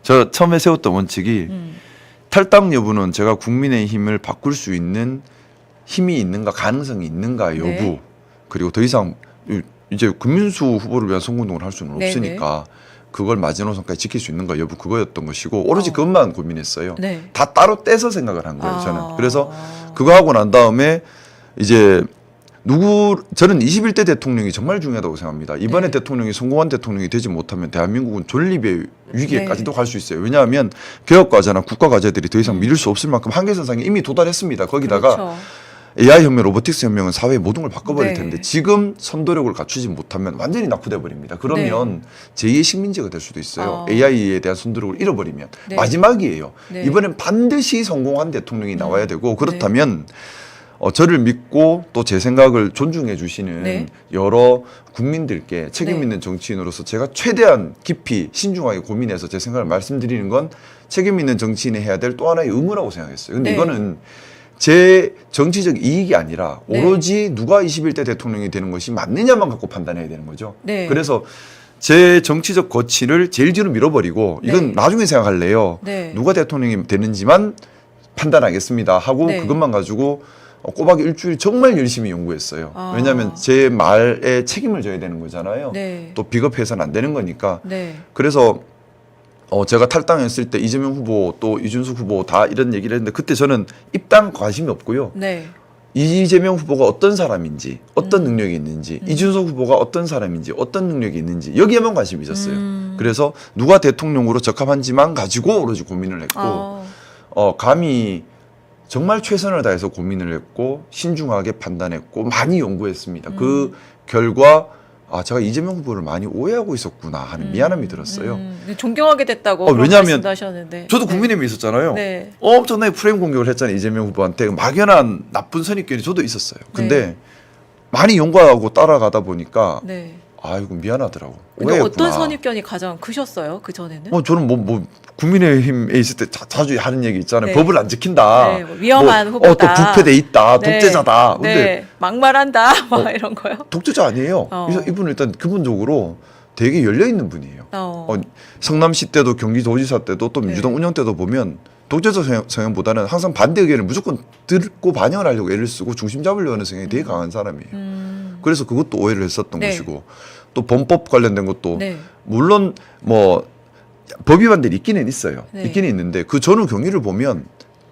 저 처음에 세웠던 원칙이 탈당 여부는 제가 국민의힘을 바꿀 수 있는 힘이 있는가 가능성이 있는가 여부 네. 그리고 더 이상 이제 김문수 후보를 위한 선거운동을 할 수는 네네. 없으니까 그걸 마지노선까지 지킬 수 있는가 여부 그거였던 것이고 오로지 그것만 고민했어요. 네. 다 따로 떼서 생각을 한 거예요. 저는. 그래서 그거 하고 난 다음에 이제 저는 21대 대통령이 정말 중요하다고 생각합니다. 이번에 네. 대통령이 성공한 대통령이 되지 못하면 대한민국은 존립의 위기에까지도 네. 갈 수 있어요. 왜냐하면 개혁과제나 국가과제들이 더 이상 미룰 수 없을 만큼 한계선상에 이미 도달했습니다. 거기다가 그렇죠. AI 혁명, 로보틱스 혁명은 사회의 모든 걸 바꿔버릴 네. 텐데 지금 선도력을 갖추지 못하면 완전히 낙후돼 버립니다. 그러면 제2의 식민지가 될 수도 있어요. AI에 대한 선도력을 잃어버리면 네. 마지막이에요. 네. 이번엔 반드시 성공한 대통령이 나와야 되고 그렇다면 저를 믿고 또 제 생각을 존중해 주시는 네. 여러 국민들께 책임 네. 있는 정치인으로서 제가 최대한 깊이 신중하게 고민해서 제 생각을 말씀드리는 건 책임 있는 정치인이 해야 될 또 하나의 의무라고 생각했어요. 근데 네. 이거는 제 정치적 이익이 아니라 네. 오로지 누가 21대 대통령이 되는 것이 맞느냐만 갖고 판단해야 되는 거죠. 네. 그래서 제 정치적 거취를 제일 뒤로 밀어버리고 이건 네. 나중에 생각할래요. 네. 누가 대통령이 되는지만 판단하겠습니다 하고 네. 그것만 가지고 꼬박 일주일 정말 열심히 연구했어요. 아. 왜냐하면 제 말에 책임을 져야 되는 거잖아요. 네. 또 비겁해서는 안 되는 거니까. 네. 그래서 제가 탈당했을 때 이재명 후보 또 이준석 후보 다 이런 얘기를 했는데 그때 저는 입당 관심이 없고요. 네. 이재명 후보가 어떤 사람인지 어떤 능력이 있는지 이준석 후보가 어떤 사람인지 어떤 능력이 있는지 여기에만 관심이 있었어요. 그래서 누가 대통령으로 적합한지만 가지고 오로지 고민을 했고 감히 정말 최선을 다해서 고민을 했고 신중하게 판단했고 많이 연구했습니다. 그 결과 제가 이재명 후보를 많이 오해하고 있었구나 하는 미안함이 들었어요. 존경하게 됐다고 왜냐하면 말씀도 하셨는데. 저도 국민의힘에 있었잖아요. 네. 엄청나게 프레임 공격을 했잖아요. 이재명 후보한테 막연한 나쁜 선입견이 저도 있었어요. 근데 네. 많이 연구하고 따라가다 보니까 네. 아이고 미안하더라고. 근데 오해했구나. 어떤 선입견이 가장 크셨어요? 그 전에는? 저는 뭐 국민의힘에 있을 때 자주 하는 얘기 있잖아요. 네. 법을 안 지킨다. 네, 뭐 위험한 또 후보다. 부패돼 있다. 네. 독재자다. 근데 네. 막말한다. 막 이런 거요? 독재자 아니에요. 그래서 이분은 일단 기본적으로 되게 열려 있는 분이에요. 성남시 때도 경기도지사 때도 또 민주당 운영 때도 보면 독재자 성향보다는 항상 반대 의견을 무조건 듣고 반영을 하려고 애를 쓰고 중심 잡으려고 하는 성향이 되게 강한 사람이에요. 그래서 그것도 오해를 했었던 네. 것이고 또 범법 관련된 것도 네. 물론 뭐 법 위반들이 있기는 있어요. 네. 있기는 있는데 그 전후 경위를 보면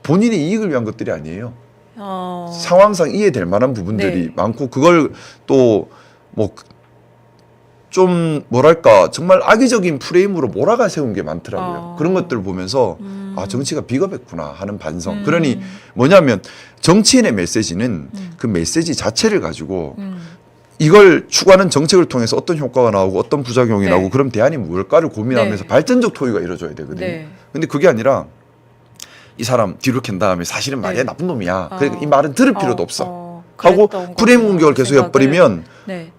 본인의 이익을 위한 것들이 아니에요. 어. 상황상 이해될 만한 부분들이 네. 많고 그걸 또 뭐 좀 뭐랄까 정말 악의적인 프레임으로 몰아가 세운 게 많더라고요. 그런 것들을 보면서 정치가 비겁했구나 하는 반성. 그러니 뭐냐면 정치인의 메시지는 그 메시지 자체를 가지고 이걸 추구하는 정책을 통해서 어떤 효과가 나오고 어떤 부작용이 네. 나오고 그럼 대안이 뭘까를 고민하면서 네. 발전적 토의가 이루어져야 되거든요. 네. 근데 그게 아니라 이 사람 뒤로 캔 다음에 사실은 말이야 네. 나쁜 놈이야. 그러니까 이 말은 들을 필요도 없어. 하고 그랬던 프레임 거구나, 공격을 계속 생각을. 해버리면 네.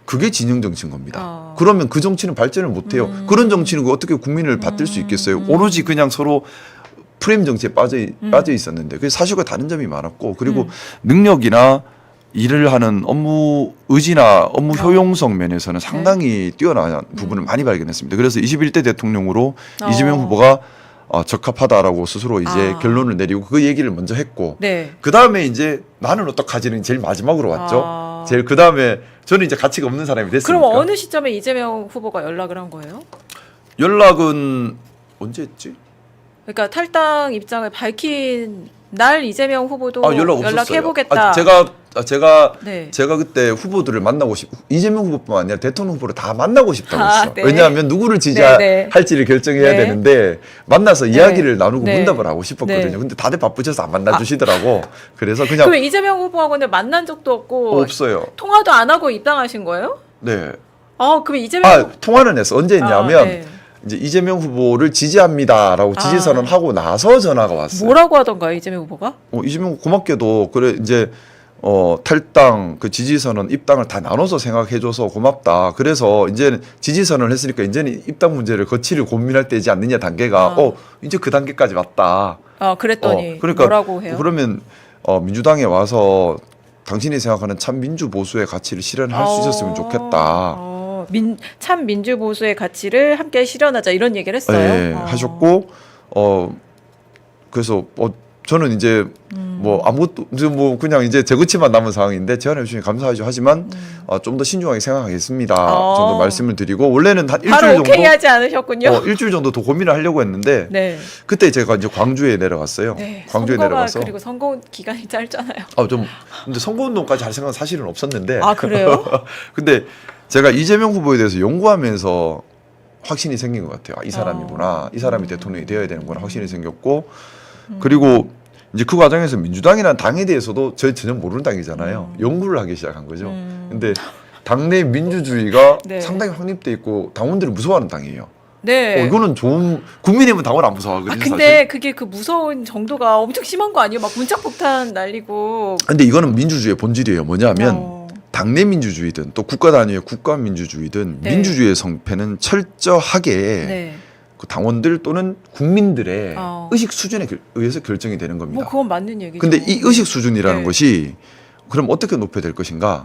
그게 진영 정치인 겁니다. 그러면 그 정치는 발전을 못 해요. 그런 정치는 어떻게 국민을 받들 수 있겠어요. 오로지 그냥 서로 프레임 정치에 빠져 있었는데 그래서 사실과 다른 점이 많았고 그리고 능력이나 일을 하는 업무 의지나 업무 효용성 면에서는 상당히 뛰어난 부분을 많이 발견했습니다. 그래서 21대 대통령으로 이재명 후보가 적합하다라고 스스로 이제 결론을 내리고 그 얘기를 먼저 했고 네. 그 다음에 이제 나는 어떡하지는 제일 마지막으로 왔죠. 제일 그 다음에 저는 이제 가치가 없는 사람이 됐으니까. 그럼 어느 시점에 이재명 후보가 연락을 한 거예요? 연락은 언제 했지? 그러니까 탈당 입장을 밝힌 날 이재명 후보도 연락 없었어요. 연락해보겠다. 제가 네. 그때 후보들을 만나고 이재명 후보뿐만 아니라 대통령 후보를 다 만나고 싶다고 했어. 네. 왜냐하면 누구를 네. 지지할지를 결정해야 네. 되는데 만나서 이야기를 나누고 네. 문답을 하고 싶었거든요. 네. 근데 다들 바쁘셔서 안 만나주시더라고. 그래서 그냥 그럼 이재명 후보하고는 만난 적도 없고 없어요. 통화도 안 하고 입당하신 거예요? 네. 그럼 이재명 통화는 했어. 언제 했냐면 네. 이제 이재명 후보를 지지합니다라고 지지 선언하고 나서 전화가 왔어요. 뭐라고 하던가요, 이재명 후보가? 이재명 고맙게도 그래 이제 탈당 그 지지 선언 입당을 다 나눠서 생각해줘서 고맙다. 그래서 이제는 지지 선언을 했으니까 이제는 입당 문제를 거치를 고민할 때지 않느냐 단계가 이제 그 단계까지 왔다. 그랬더니 그러니까 뭐라고 해요? 그러면 민주당에 와서 당신이 생각하는 참 민주 보수의 가치를 실현할 수 있었으면 좋겠다. 참 민주 보수의 가치를 함께 실현하자 이런 얘기를 했어요. 예, 하셨고 그래서 저는 이제 뭐 아무것도 뭐 그냥 이제 재거치만 남은 상황인데 제안해 주시니 감사하죠. 하지만 좀 더 신중하게 생각하겠습니다. 정도 말씀을 드리고 원래는 한 일주일 바로 정도 오케이 하지 않으셨군요. 일주일 정도 더 고민을 하려고 했는데 네. 그때 제가 이제 광주에 내려갔어요. 네. 광주에 선거가 내려가서 그리고 선거 기간이 짧잖아요. 좀 근데 선거운동까지 할 생각은 사실은 없었는데 아 그래요? 근데 제가 이재명 후보에 대해서 연구하면서 확신이 생긴 것 같아요. 이 사람이구나. 이 사람이 대통령이 되어야 되는구나 확신이 생겼고 그리고 이제 그 과정에서 민주당이라는 당에 대해서도 저희 전혀 모르는 당이잖아요. 연구를 하기 시작한 거죠. 근데 당내 민주주의가 네. 상당히 확립돼 있고 당원들이 무서워하는 당이에요. 네. 이거는 좋은 국민의힘은 당원 안 무서워하거든요. 근데 사실. 그게 그 무서운 정도가 엄청 심한 거 아니에요? 막 문자폭탄 날리고. 근데 이거는 민주주의의 본질이에요. 뭐냐면 당내 민주주의든 또 국가 단위의 국가 민주주의든 네. 민주주의의 성패는 철저하게 네. 그 당원들 또는 국민들의 의식 수준에 의해서 결정이 되는 겁니다. 뭐 그건 맞는 얘기죠. 근데 이 의식 수준이라는 네. 것이 그럼 어떻게 높여야 될 것인가?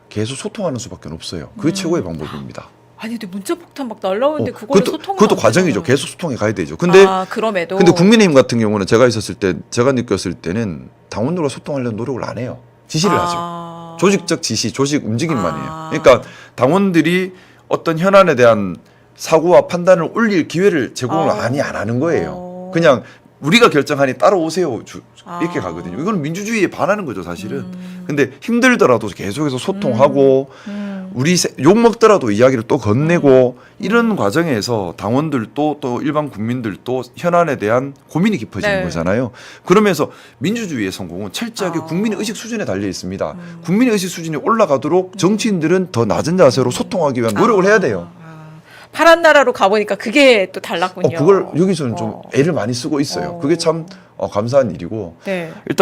계속 소통하는 수밖에 없어요. 그게 최고의 방법입니다. 아니 근데 문자폭탄 막 날라오는데 그거를 소통을 그것도 안 과정이죠. 하잖아요. 계속 소통해 가야 되죠. 근데 그럼에도 국민의힘 같은 경우는 제가 있었을 때 제가 느꼈을 때는 당원들과 소통하려는 노력을 안 해요. 지시를 하죠. 조직적 지시, 조직 움직임만 해요. 그러니까 당원들이 어떤 현안에 대한 사고와 판단을 올릴 기회를 제공을 안 하는 거예요. 그냥 우리가 결정하니 따라오세요. 이렇게 가거든요. 이건 민주주의에 반하는 거죠, 사실은. 근데 힘들더라도 계속해서 소통하고 우리 욕 먹더라도 이야기를 또 건네고 이런 과정에서 당원들도 또 일반 국민들도 현안에 대한 고민이 깊어지는 네. 거잖아요. 그러면서 민주주의의 성공은 철저하게 국민의 의식 수준에 달려 있습니다. 국민의 의식 수준이 올라가도록 정치인들은 더 낮은 자세로 소통하기 위한 노력을 해야 돼요. 파란 나라로 가보니까 그게 또 달랐군요. 그걸 여기서는 좀 애를 많이 쓰고 있어요. 그게 참 감사한 일이고 네. 일단